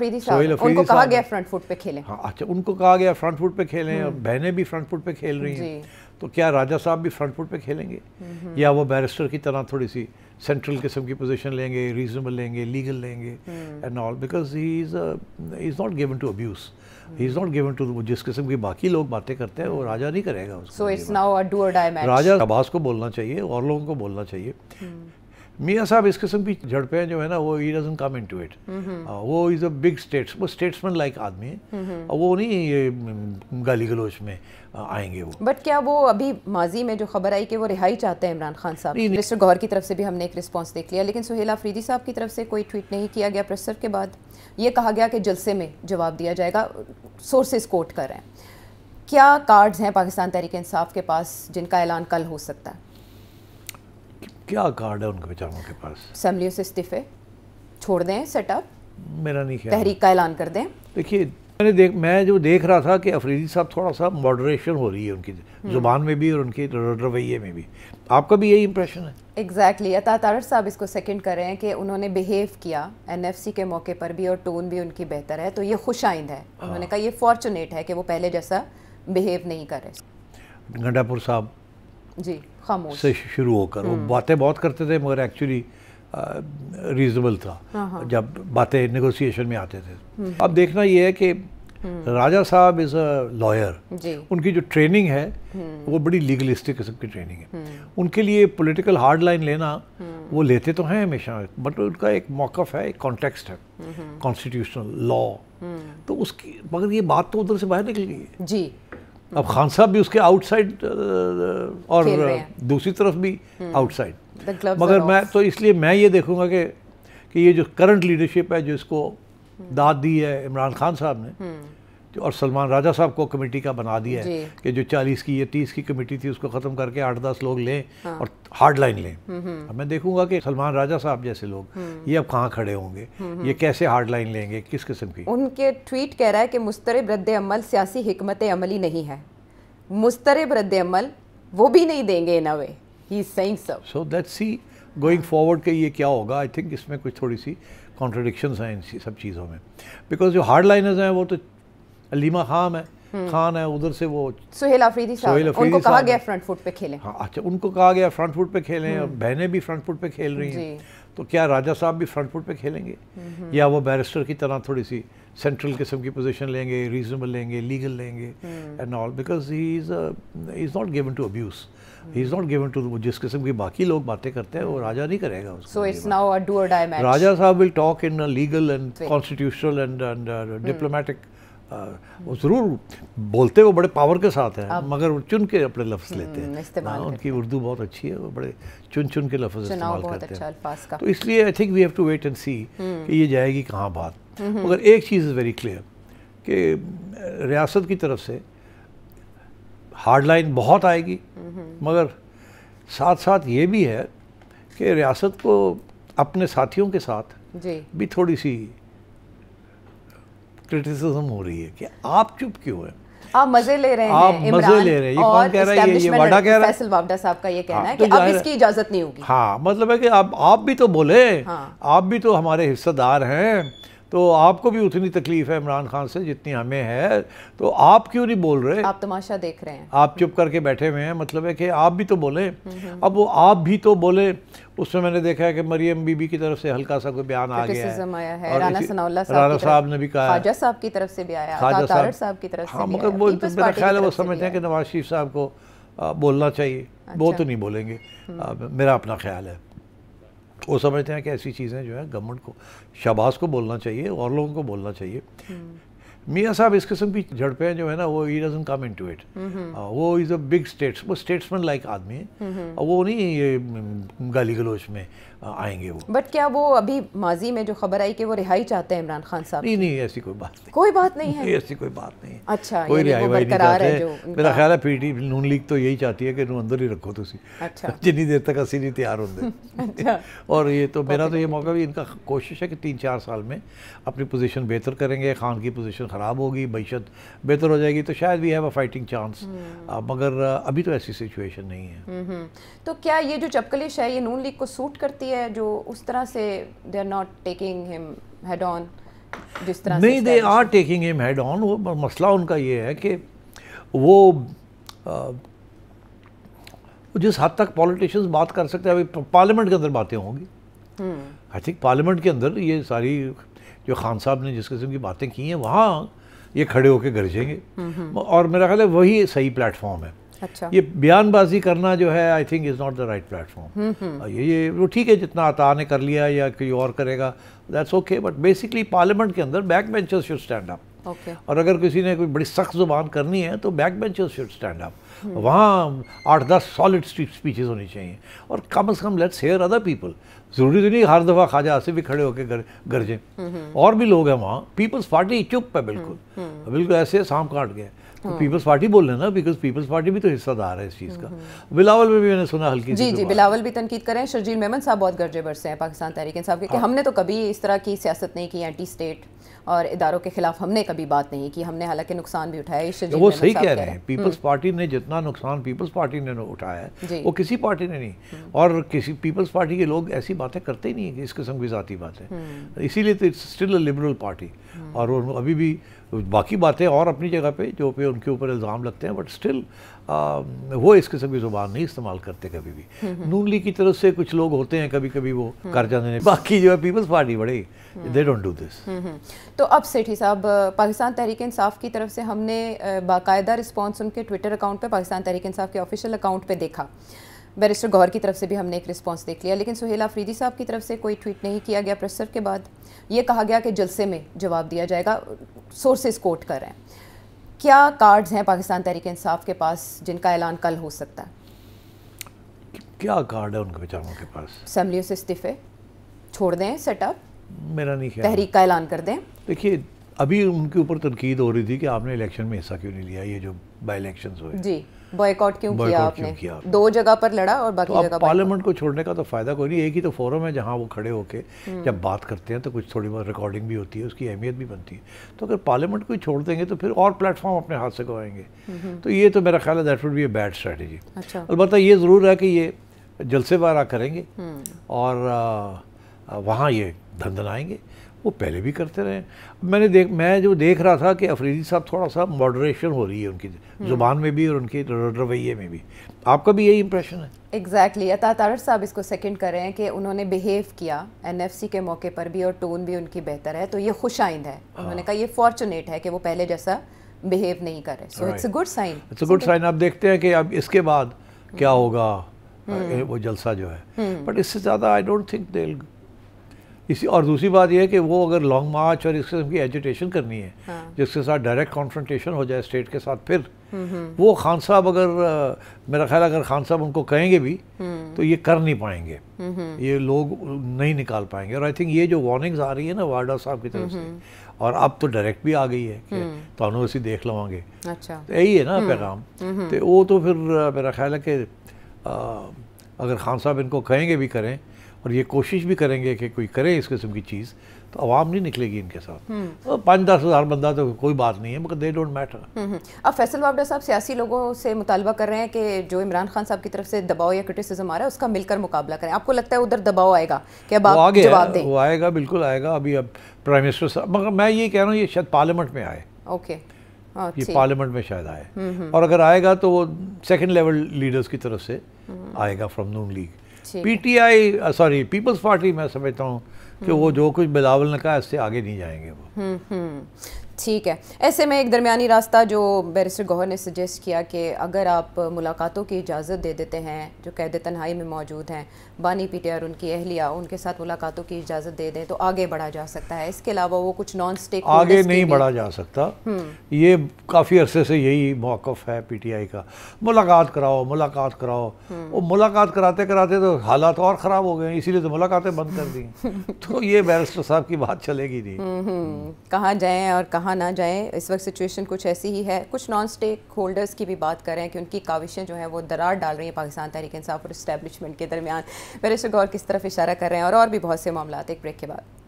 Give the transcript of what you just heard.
अफरीदी साहब, उनको कहा गया फ्रंट फुट पे खेलें। हाँ अच्छा, उनको कहा गया फ्रंट फुट पे खेलें, बहनें भी फ्रंट फुट पे खेल रही हैं, तो क्या राजा साहब भी फ्रंट फुट पे खेलेंगे, या वो बैरिस्टर की तरह थोड़ी सी सेंट्रल किस्म की पोजीशन लेंगे, रीजनेबल लेंगे, लीगल लेंगे and all, because he is not given to abuse, he is not given to, जिस किस्म की बाकी लोग बातें करते हैं वो राजा नहीं करेगा उसको। So it's now a do और डाई मैच। राजा अब्बास को बोलना चाहिए और लोगों को बोलना चाहिए। मियाँ साहब इस किस्म की झड़पें जो है ना, वो he doesn't come into it, वो इज़ अ बिग वो स्टेट्समैन लाइक आदमी है, और वो नहीं ये गाली गलोच में आएंगे वो। बट क्या वो अभी माजी में जो खबर आई कि वो रिहाई चाहते हैं इमरान खान साहब, मिनिस्टर गौहर की तरफ से भी हमने एक रिस्पांस देख लिया, लेकिन सुहेल अफरीदी साहब की तरफ से कोई ट्वीट नहीं किया गया प्रेस के बाद, ये कहा गया कि जलसे में जवाब दिया जाएगा, सोर्सेज कोट कर रहे हैं। क्या कार्ड्स हैं पाकिस्तान तहरीक इंसाफ के पास जिनका ऐलान कल हो सकता है? क्या कार्ड है उनके बेचारों के पास? असेंबलियों से इस्तीफे छोड़ दें, सेटअप, मेरा नहीं ख्याल, तहरीक का ऐलान कर दें। देखिए मैं जो देख रहा था कि अफरीदी साहब थोड़ा सा मॉडरेशन हो रही है उनकी ज़ुबान में भी और उनके रवैये में भी, आपका भी यही इंप्रेशन है? एग्जैक्टली, अता तारड़ साहब इसको सेकंड कर रहे हैं कि उन्होंने बिहेव किया एनएफसी के मौके पर भी और टोन भी उनकी बेहतर है, तो ये खुश आइंद है। उन्होंने कहा ये फॉर्चुनेट है कि वो पहले जैसा बिहेव नहीं कर रहे। गंडापुर साहब जी खामोश से शुरू होकर वो बातें बहुत करते थे, मगर एक्चुअली रीजनेबल था जब बातें नेगोशिएशन में आते थे। अब देखना ये है कि राजा साहब इज़ अ लॉयर, उनकी जो ट्रेनिंग है वो बड़ी लीगलिस्टिक किस्म की ट्रेनिंग है, उनके लिए पॉलिटिकल हार्ड लाइन लेना वो लेते तो हैं हमेशा, बट उनका एक मौक़िफ़ है, एक कॉन्टेक्स्ट है, कॉन्स्टिट्यूशनल लॉ, तो उसकी, मगर ये बात तो उधर से बाहर निकल गई है जी। अब खान साहब भी उसके आउटसाइड और दूसरी तरफ भी आउटसाइड, मगर मैं तो इसलिए मैं ये देखूंगा कि ये जो करंट लीडरशिप है जो इसको दाद दी है इमरान खान साहब ने, और सलमान राजा साहब को कमेटी का बना दिया है कि जो 40 की या 30 की कमेटी थी उसको ख़त्म करके 8-10 लोग लें और हार्ड लाइन लें। अब मैं देखूंगा कि सलमान राजा साहब जैसे लोग ये अब कहाँ खड़े होंगे, ये कैसे हार्ड लाइन लेंगे, किस किस्म की। उनके ट्वीट कह रहा है कि मुस्तरब रद्द अमल सियासी हिकमत अमली नहीं है, मुस्तरब रद्द अमल वो भी नहीं देंगे in a way, he is saying so let's see going forward कि ये क्या होगा। आई थिंक इसमें कुछ थोड़ी सी कॉन्ट्रडिक्शंस हैं इन सब चीज़ों में, बिकॉज जो हार्ड लाइनर्स हैं वो तो अलीमा खान है, उधर से वो सुहेल अफरीदी साहब, उनको कहा गया फ्रंट फुट पे खेलें। हाँ अच्छा, उनको कहा गया फ्रंट फुट पे खेलें, और बहनें भी फ्रंट फुट पे खेल रही हैं, तो क्या राजा साहब भी फ्रंट फुट पे खेलेंगे, या वो बैरिस्टर की तरह थोड़ी सी सेंट्रल किस्म की पोजीशन लेंगे, रीजनेबल लेंगे, लीगल लेंगे and all, because he is not given to abuse, he is not given to, जिस किस्म की बाकी लोग बातें करते हैं वो राजा नहीं करेगा उसको। So it's now a do और डाई मैच। राजा साहब will talk in legal and constitutional and diplomatic, वो ज़रूर बोलते वो बड़े पावर के साथ हैं, मगर वो चुन के अपने लफ्ज़ लेते हैं, उनकी उर्दू बहुत अच्छी है, वो बड़े चुन के लफ्ज़ इस्तेमाल करते हैं, तो इसलिए I think we have to wait and see कि ये जाएगी कहाँ बात। मगर एक चीज़ इज़ वेरी क्लियर कि रियासत की तरफ से हार्ड लाइन बहुत आएगी, मगर साथ साथ ये भी है कि रियासत को अपने साथियों के साथ भी थोड़ी सी क्रिटिसिज्म हो रही है कि आप चुप क्यों हैं, आप मजे ले रहे हैं, आप मजे ले रहे हैं। ये कौन कह रहा है? ये वाडा कह रहा है, फैसल वावडा साहब का ये कहना है कि अब इसकी इजाजत नहीं होगी। हाँ, मतलब है कि आप भी तो बोले, आप भी तो हमारे हिस्सेदार हैं, तो आपको भी उतनी तकलीफ है इमरान खान से जितनी हमें है, तो आप क्यों नहीं बोल रहे? आप तमाशा देख रहे हैं, आप चुप करके बैठे हुए हैं, मतलब है कि आप भी तो बोले। अब वो आप भी तो बोले, उसमें मैंने देखा है कि मरियम बीबी की तरफ से हल्का सा कोई बयान आ गया है, राना सनाउल्लाह साहब ने भी कहा, ख्वाजा साहब की तरफ से भी आया, तारड़ साहब की तरफ से। हाँ, मगर वो मेरा ख्याल है वो समझते हैं कि नवाज शरीफ साहब को बोलना चाहिए, वो तो नहीं बोलेंगे, मेरा अपना ख्याल है। वो समझते हैं कि ऐसी चीज़ें जो है गवर्नमेंट को, शहबाज को बोलना चाहिए और लोगों को बोलना चाहिए। मियाँ साहब इस किस्म की झड़पें जो है ना, वो he doesn't come into it, वो इज़ अ बिग वो स्टेट्समैन लाइक आदमी है, और वो नहीं ये गाली गलोच में आएंगे वो। बट क्या वो अभी माजी में जो खबर आई कि वो रिहाई चाहते हैं इमरान खान साहब? नहीं, ऐसी कोई बात नहीं, कोई बात नहीं है, ऐसी कोई बात नहीं है। अच्छा, कोई रिहाई वाई नहीं चाहते। मेरा ख्याल है पीटी नून लीग तो यही चाहती है कि अंदर ही रखो तुसी, अच्छा, जितनी देर तक असी नहीं तैयार होंगे। और ये तो मेरा तो ये मौका भी, इनका कोशिश है कि 3-4 साल में अपनी पोजीशन बेहतर करेंगे, खान की पोजीशन ख़राब होगी, मैशत बेहतर हो जाएगी, तो शायद we have a fighting chance, मगर अभी तो ऐसी सिचुएशन नहीं है। तो क्या ये जो चपकलिश है ये नून लीग को सूट करती है, जो उस तरह से they are not taking him head on, جس طرح نہیں، they are taking him head on. وہ مسئلہ ان کا یہ ہے کہ وہ جس حد تک پولیٹیشینز بات کر سکتے ہیں ابھی پارلیمنٹ کے اندر باتیں ہوں گی. آئی تھنک پارلیمنٹ کے اندر یہ ساری جو خان صاحب نے جس قسم کی باتیں کی ہیں وہاں یہ کھڑے ہو کے گرجیں گے, اور میرا خیال ہے وہی صحیح پلیٹ فارم ہے. یہ بیان بازی کرنا جو ہے I think is not the right plate form. یہ وہ ٹھیک ہے جتنا عطا نے کر لیا یا کوئی اور کرے گا that's okay, but basically parliament کے اندر backbenchers should stand up. اور اگر کسی نے کوئی بڑی سخت زبان کرنی ہے تو بیک بینچرز شوڈ اسٹینڈ اپ. وہاں 8-10 سالڈ اسپیچز ہونی چاہیے, اور کم از کم لیٹس ہیئر ادر پیپل. ضروری تو نہیں ہر دفعہ خواجہ آصف بھی کھڑے ہو کے گرجیں. اور بھی لوگ ہیں وہاں. پیپلز پارٹی چپ ہے بالکل, بالکل ایسے سانپ کاٹ گئے. پیپلز پارٹی بول رہے ہیں نا, بیکاز پیپلز پارٹی بھی تو حصہ دار ہے اس چیز کا. بلاول میں بھی میں نے سنا ہلکی جی بلاول بھی تنقید کریں. شرجیل میمن صاحب بہت گرجے برسے ہیں پاکستان تحریک انصاف کے کہ ہم نے تو کبھی اس طرح کی سیاست نہیں کی, اینٹی اسٹیٹ اور اداروں کے خلاف ہم نے کبھی بات نہیں کی, ہم نے حالانکہ نقصان بھی اٹھایا. وہ صحیح کہہ رہے ہیں, پیپلز پارٹی نے جتنا نقصان پیپلز پارٹی نے اٹھایا ہے وہ کسی پارٹی نے نہیں. اور کسی پیپلز پارٹی کے لوگ ایسی باتیں کرتے ہی نہیں ہیں اس قسم کی ذاتی باتیں. اسی لیے تو it's still a liberal party. اور ابھی بھی باقی باتیں اور اپنی جگہ پہ جو پہ ان کے اوپر الزام لگتے ہیں, بٹ اسٹل وہ اس قسم کی زبان نہیں استعمال کرتے کبھی بھی. نون لیگ کی طرف سے کچھ لوگ ہوتے ہیں کبھی کبھی وہ کر جاتے ہیں, باقی جو ہے پیپلز پارٹی بڑے دے ڈونٹ ڈو دس. تو اب سیٹھی صاحب, پاکستان تحریک انصاف کی طرف سے ہم نے باقاعدہ رسپانس ان کے ٹویٹر اکاؤنٹ پہ, پاکستان تحریک انصاف کے آفیشیل اکاؤنٹ پہ دیکھا. بیرسٹر گوہر کی طرف سے بھی ہم نے ایک رسپانس دیکھ لیا, لیکن سہیل آفریدی صاحب کی طرف سے کوئی ٹویٹ نہیں کیا گیا. پریس کے بعد یہ کہا گیا کہ جلسے میں جواب دیا جائے گا. سورسز کوٹ کر رہے ہیں. کیا کارڈز ہیں پاکستان تحریک انصاف کے پاس جن کا اعلان کل ہو سکتا ہے؟ کیا کارڈ ہے ان کے بیچاروں کے پاس؟ اسمبلیوں سے استعفے چھوڑ دیں, سیٹ اپ, میرا نہیں خیال, تحریک کا اعلان کر دیں. دیکھیے ابھی ان کے اوپر تنقید ہو رہی تھی کہ آپ نے الیکشن میں حصہ کیوں نہیں لیا, یہ جو بائی الیکشنز ہوئے. جی, بوائیکاٹ کیوں کیا آپ نے؟ 2 جگہ پر لڑا اور باقی جگہ پارلیمنٹ کو چھوڑنے کا تو فائدہ کوئی نہیں. ایک ہی تو فورم ہے جہاں وہ کھڑے ہو کے جب بات کرتے ہیں تو کچھ تھوڑی بہت ریکارڈنگ بھی ہوتی ہے, اس کی اہمیت بھی بنتی ہے. تو اگر پارلیمنٹ کو ہی چھوڑ دیں گے تو پھر اور پلیٹ فارم اپنے ہاتھ سے گوائیں گے. تو یہ تو میرا خیال ہے that would be a bad strategy. البتہ یہ ضرور ہے کہ یہ جلسے وغیرہ کریں گے اور وہاں یہ دھندنائیں گے. وہ پہلے بھی کرتے رہے. میں جو دیکھ رہا تھا کہ افریدی صاحب تھوڑا سا ماڈریشن ہو رہی ہے ان کی زبان میں بھی اور ان کے رویے میں بھی. آپ کا بھی یہی امپریشن ہے؟ ایگزیکٹلی. عطا طاہر صاحب اس کو سیکنڈ کر رہے ہیں کہ انہوں نے بیہیو کیا NFC کے موقع پر بھی اور ٹون بھی ان کی بہتر ہے, تو یہ خوش آئند ہے. انہوں نے کہا یہ فارچونیٹ ہے کہ وہ پہلے جیسا بیہیو نہیں کر رہے. So it's a good sign. It's a good sign. آپ دیکھتے ہیں کہ اب اس کے بعد کیا ہوگا وہ جلسہ جو ہے, بٹ اس سے زیادہ آئی ڈونٹ تھنک دے. اور دوسری بات یہ ہے کہ وہ اگر لانگ مارچ اور اس قسم کی ایجیٹیشن کرنی ہے جس کے ساتھ ڈائریکٹ کانفرنٹیشن ہو جائے اسٹیٹ کے ساتھ, پھر وہ خان صاحب اگر میرا خیال اگر خان صاحب ان کو کہیں گے بھی تو یہ کر نہیں پائیں گے, یہ لوگ نہیں نکال پائیں گے. اور آئی تھنک یہ جو وارننگز آ رہی ہے نا وارڈا صاحب کی طرف سے, اور اب تو ڈائریکٹ بھی آ گئی ہے کہ تانوں اسی دیکھ لواں گے, یہی ہے نا پیغام. تو وہ تو پھر میرا خیال ہے کہ اگر خان صاحب ان کو کہیں گے بھی کریں اور یہ کوشش بھی کریں گے کہ کوئی کرے اس قسم کی چیز, تو عوام نہیں نکلے گی ان کے ساتھ. 5-10 ہزار بندہ تو کوئی بات نہیں ہے, مگر دے ڈونٹ میٹر. اب فیصل وابڈا صاحب سیاسی لوگوں سے مطالبہ کر رہے ہیں کہ جو عمران خان صاحب کی طرف سے دباؤ یا کرٹیسزم آ رہا ہے اس کا مل کر مقابلہ کریں. آپ کو لگتا ہے ادھر دباؤ آئے گا کہ اب آپ جواب دیں؟ وہ آئے گا, بالکل آئے گا. اب پرائم منسٹر صاحب, مگر میں یہ کہہ رہا ہوں یہ شاید پارلیمنٹ میں آئے. اوکے, یہ پارلیمنٹ میں شاید آئے, اور اگر آئے گا تو وہ سیکنڈ لیول لیڈرز کی طرف سے آئے گا from Noon League. PTI Peoples Party میں سمجھتا ہوں کہ وہ جو کچھ بلاول نے کہا اس سے آگے نہیں جائیں گے وہ. ٹھیک ہے. ایسے میں ایک درمیانی راستہ جو بیرسٹر گوہر نے سجیسٹ کیا کہ اگر آپ ملاقاتوں کی اجازت دے دیتے ہیں جو قید تنہائی میں موجود ہیں, بانی PTI اور ان کی اہلیہ, ان کے ساتھ ملاقاتوں کی اجازت دے دیں تو آگے بڑھا جا سکتا ہے. اس کے علاوہ وہ کچھ نان اسٹیک آگے نہیں بڑھا جا سکتا. یہ کافی عرصے سے یہی موقف ہے PTI کا, ملاقات کراؤ ملاقات کراؤ. وہ ملاقات کراتے کراتے تو حالات اور خراب ہو گئے, اسی لیے تو ملاقاتیں بند کر دی. تو یہ بیرسٹر صاحب کی بات چلے گی نہیں. کہاں جائیں اور کہاں نہ جائیں, اس وقت سچویشن کچھ ایسی ہی ہے. کچھ نان اسٹیک ہولڈرز کی بھی بات کریں کہ ان کی کاوشیں جو ہیں وہ درار ڈال رہی ہیں پاکستان تحریک انصاف اور اسٹیبلشمنٹ کے درمیان. بیرسٹر گوہر کس طرف اشارہ کر رہے ہیں, اور بھی بہت سے معاملات. ایک بریک کے بعد.